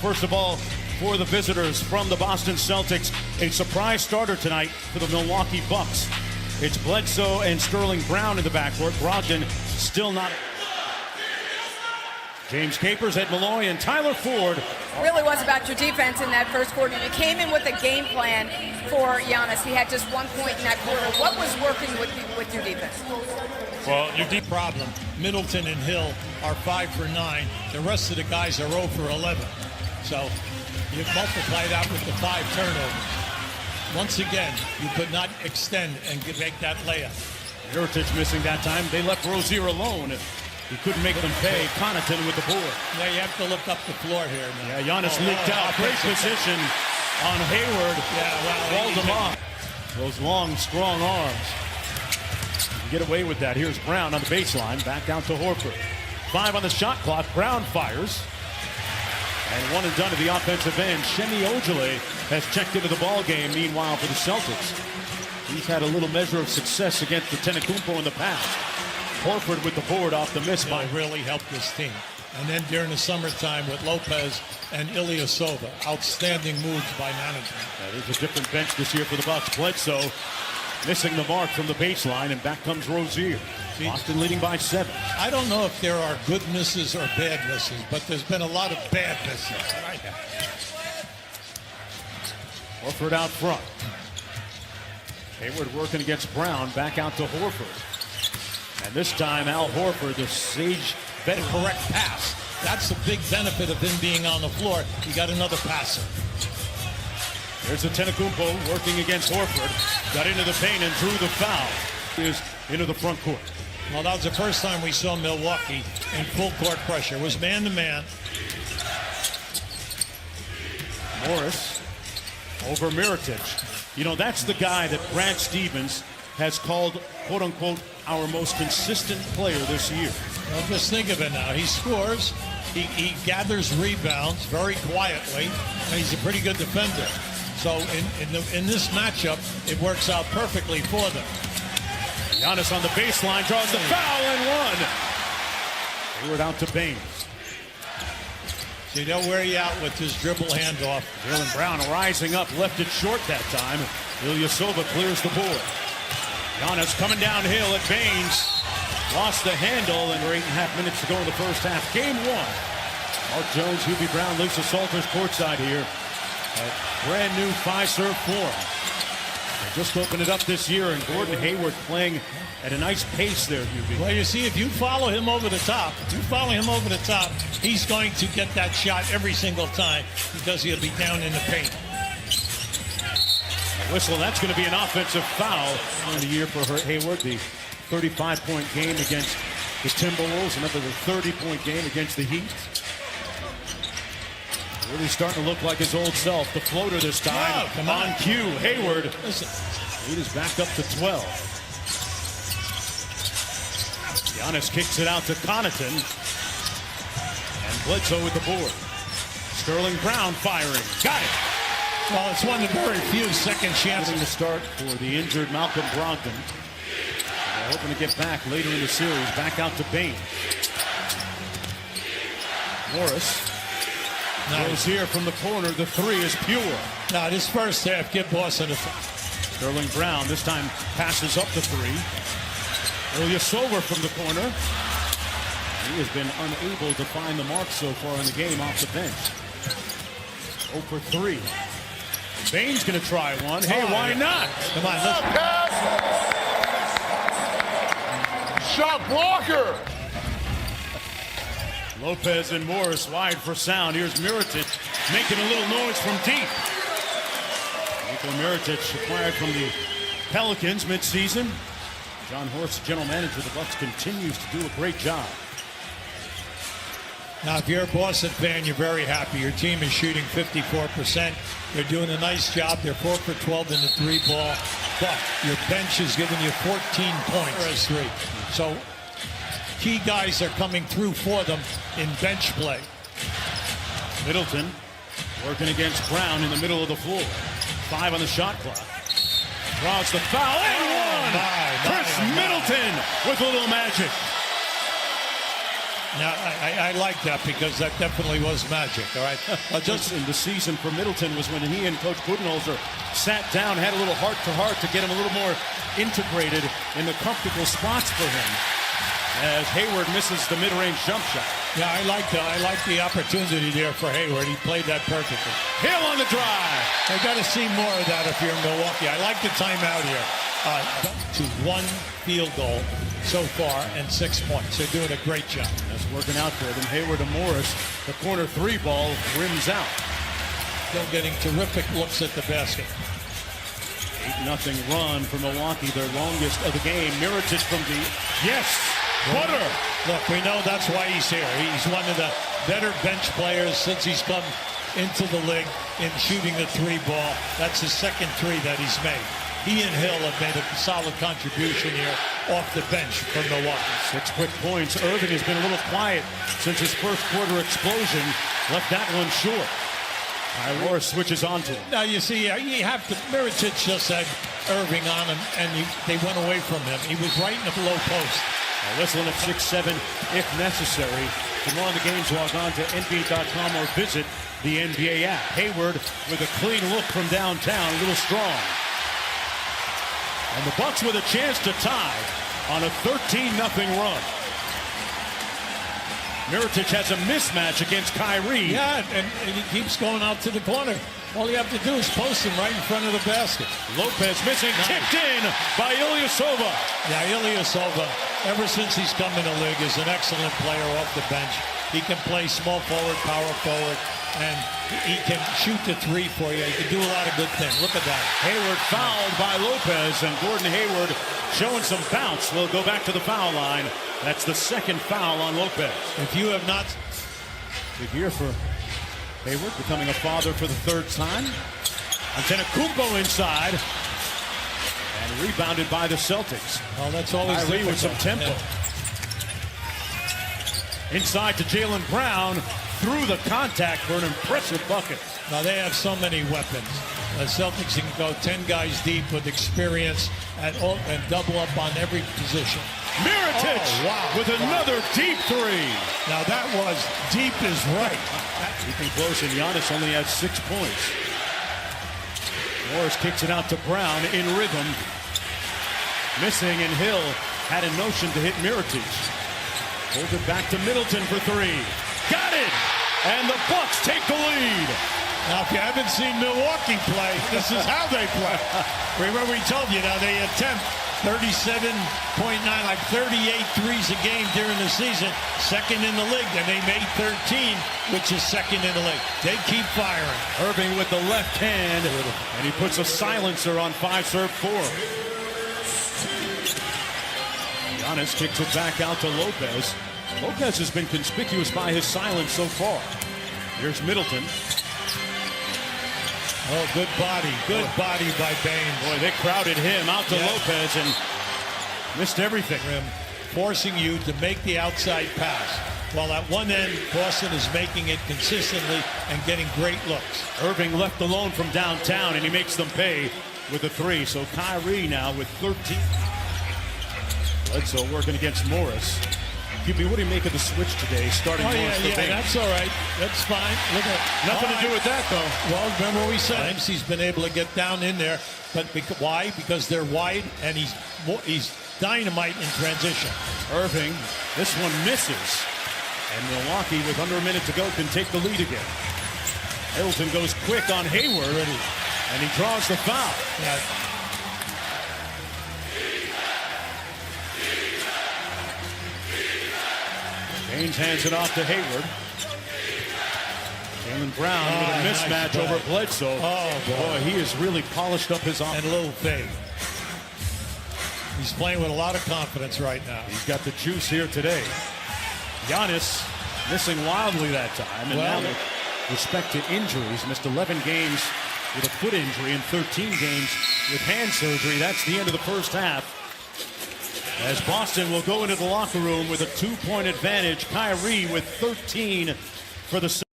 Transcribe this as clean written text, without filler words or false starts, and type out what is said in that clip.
First of all, for the visitors from the Boston Celtics, a surprise starter tonight for the Milwaukee Bucks. It's Bledsoe and Sterling Brown in the backcourt. Brogdon still not. James Capers, Ed Malloy, and Tyler Ford. It really was about your defense in that first quarter. You came in with a game plan for Giannis. He had just 1 point in that quarter. What was working with your defense? Well, your deep problem. Middleton and Hill are 5 for 9. The rest of the guys are 0 for 11. So you multiply that with the 5 turnovers. Once again, you could not extend and make that layup. Mirotic missing that time. They left Rozier alone. He couldn't make them pay. Connaughton with the board. Yeah, you have to look up the floor here now. Yeah, Giannis leaked out. Great position on Hayward. Yeah, well, walled him off. Those long, strong arms. Get away with that. Here's Brown on the baseline. Back out to Horford. 5 on the shot clock. Brown fires. And 1 and done at the offensive end. Shemi Ojale has checked into the ball game. Meanwhile, for the Celtics, he's had a little measure of success against the Antetokounmpo in the past. Horford with the board off the miss by. Really helped this team. And then during the summertime with Lopez and Ilyasova, outstanding moves by management. There's a different bench this year for the Bucks. Bledsoe missing the mark from the baseline, and back comes Rozier. Boston leading by 7. I don't know if there are good misses or bad misses, but there's been a lot of bad misses. Horford out front. Hayward working against Brown. Back out to Horford. And this time, Al Horford, the sage bet correct pass. That's the big benefit of him being on the floor. You got another passer. There's the Antetokounmpo working against Horford. Got into the paint and drew the foul. Is into the front court. Well, that was the first time we saw Milwaukee in full court pressure. It was man-to-man. Morris over Mirotic. You know, that's the guy that Brad Stevens has called, quote-unquote, our most consistent player this year. Well, just think of it now. He scores, he gathers rebounds very quietly, and he's a pretty good defender. So in this matchup, it works out perfectly for them. Giannis on the baseline, draws the foul and 1. Hayward out to Baines. See, they'll wear you out with his dribble handoff. Jaylen Brown rising up, left it short that time. Ilyasova clears the board. Giannis coming downhill at Baines. Lost the handle, and 8.5 minutes to go in the first half. Game 1. Mark Jones, Hubie Brown, Lisa Salters courtside here at brand new Fiserv Forum. They just opened it up this year, and Gordon Hayward playing at a nice pace there, Hubie. Well, you see, if you follow him over the top, he's going to get that shot every single time because he'll be down in the paint. Whistle, that's going to be an offensive foul in the year for Hayward. The 35-point game against the Timberwolves, another 30-point game against the Heat. Really starting to look like his old self. The floater this time. Oh, come on. Cue. Hayward. Listen. Heat is back up to 12. Giannis kicks it out to Connaughton. And Bledsoe with the board. Sterling Brown firing. Got it. Well, it's one of the very few second chances. Getting the start for the injured Malcolm Brogdon. They're hoping to get back later in the series. Back out to Baines. Morris goes here from the corner. The 3 is pure. Now, this first half, give Boston a... Sterling Brown this time passes up the 3. Ilyasova from the corner. He has been unable to find the mark so far in the game off the bench. 0 for 3. Baines going to try one. Hey, why not? Come on, let's pass. Shot blocker. Lopez and Morris wide for sound. Here's Mirotic making a little noise from deep. Nikola Mirotic acquired from the Pelicans midseason. John Horst, general manager of the Bucks, continues to do a great job. Now, if you're a Boston fan, you're very happy. Your team is shooting 54%. They're doing a nice job. They're 4 for 12 in the 3-ball. But your bench is giving you 14 points. So key guys are coming through for them in bench play. Middleton working against Brown in the middle of the floor. 5 on the shot clock. Draws the foul and 1. Chris Middleton with a little magic. Now, I like that because that definitely was magic, all right? Just in the season for Middleton was when he and Coach Budenholzer sat down, had a little heart-to-heart to get him a little more integrated in the comfortable spots for him as Hayward misses the mid-range jump shot. Yeah, I like the opportunity there for Hayward. He played that perfectly. Hill on the drive. I got to see more of that if you're in Milwaukee. I like the timeout here. To one field goal so far and 6 points. They're doing a great job. That's working out for them. Hayward to Morris. The corner three ball rims out. Still getting terrific looks at the basket. 8-0 run for Milwaukee, their longest of the game. Mirotic from the butter. Look, we know that's why he's here. He's one of the better bench players since he's come into the league in shooting the three ball. That's his second three that he's made. He and Hill have made a solid contribution here off the bench for Milwaukee. 6 quick points. Irving has been a little quiet since his first quarter explosion. Left that one short. Morris switches on to him. Now, you see, you have to, Mirotic just had Irving on him, and they went away from him. He was right in the low post. Whistling at 6-7 if necessary. For more on the games, log on to NBA.com or visit the NBA app. Hayward with a clean look from downtown, a little strong. And the Bucks with a chance to tie on a 13-0 run. Mirotic has a mismatch against Kyrie. Yeah, and he keeps going out to the corner. All you have to do is post him right in front of the basket. Lopez missing, tipped in by Ilyasova. Yeah, Ilyasova, ever since he's come in the league, is an excellent player off the bench. He can play small forward, power forward, and he can shoot the three for you. He can do a lot of good things. Look at that. Hayward fouled by Lopez, and Gordon Hayward showing some bounce. We'll go back to the foul line. That's the second foul on Lopez. If you have not... Big year for Hayward, becoming a father for the third time. Antetokounmpo inside. And rebounded by the Celtics. Well, that's always Kyrie with some tempo. Yeah. Inside to Jaylen Brown. Through the contact for an impressive bucket. Now, they have so many weapons. The Celtics can go 10 guys deep with experience and double up on every position. Mirotic with another deep three. Now, that was deep is right. Keeping close, and Giannis only has 6 points. Morris kicks it out to Brown in rhythm. Missing, and Hill had a notion to hit Mirotic. Hold it back to Middleton for three. Got it! And the Bucks take the lead. Now, if you haven't seen Milwaukee play, this is how they play. Remember, we told you now they attempt 37.9, like 38 threes a game during the season. Second in the league, and they made 13, which is second in the league. They keep firing. Irving with the left hand, and he puts a silencer on 5-serve 4. Giannis kicks it back out to Lopez. Lopez has been conspicuous by his silence so far. Here's Middleton. Oh, good body by Baines. Boy, they crowded him out to Lopez and missed everything. Forcing you to make the outside pass. While at one end, Boston is making it consistently and getting great looks. Irving left alone from downtown, and he makes them pay with a three. So Kyrie now with 13. Bledsoe working against Morris. QB, what do you make of the switch today, starting Morris for Baines? That's all right. That's fine. Look at Nothing to do with that, though. Well, remember what we said. He's been able to get down in there. But why? Because they're wide, and he's dynamite in transition. Irving, this one misses. And Milwaukee, with under a minute to go, can take the lead again. Middleton goes quick on Hayward, and he draws the foul. Yeah. Baines hands it off to Hayward. Jaylen Brown with a mismatch over Bledsoe. Oh, boy, he has really polished up his offense. And a little fade. He's playing with a lot of confidence right now. He's got the juice here today. Giannis missing wildly that time. And now with respect to injuries, missed 11 games with a foot injury and 13 games with hand surgery. That's the end of the first half. As Boston will go into the locker room with a 2-point advantage. Kyrie with 13 for the